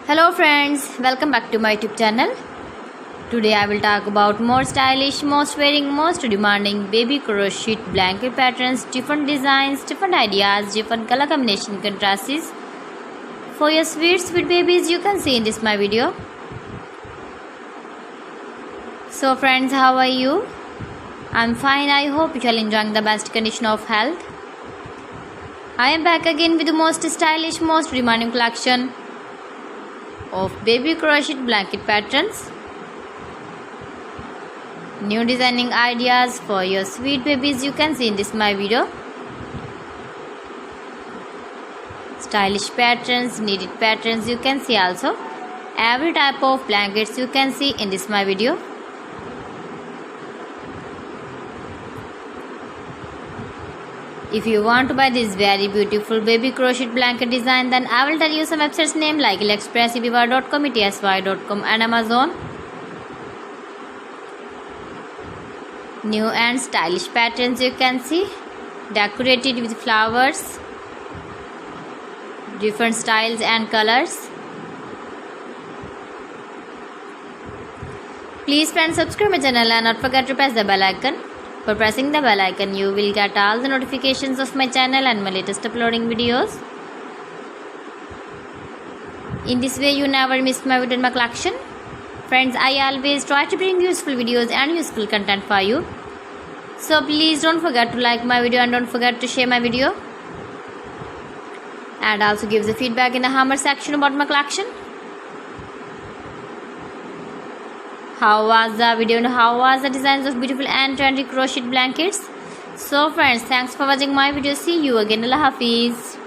Hello friends, welcome back to my YouTube channel. Today I will talk about more stylish, most wearing, most demanding baby crochet blanket patterns, different designs, different ideas, different color combination contrasts for your sweet babies you can see in this my video. So friends, how are you? I'm fine. I hope you are enjoying the best condition of health. I am back again with the most stylish, most demanding collection of baby crochet blanket patterns. New designing ideas for your sweet babies you can see in this my video. Stylish patterns, needed patterns you can see also. Every type of blankets you can see in this my video. If you want to buy this very beautiful baby crochet blanket design, then I will tell you some websites name like AliExpress, eBay.com, ETSY.com and Amazon. New and stylish patterns you can see, decorated with flowers, different styles and colors. Please friends, subscribe my channel and not forget to press the bell icon. For pressing the bell icon, you will get all the notifications of my channel and my latest uploading videos. In this way, you never miss my video in my collection. Friends, I always try to bring useful videos and useful content for you. So please don't forget to like my video and don't forget to share my video. And also give the feedback in the comment section about my collection. How was the video and how was the designs of beautiful and trendy crochet blankets? So friends, thanks for watching my video. See you again. Allah Hafiz.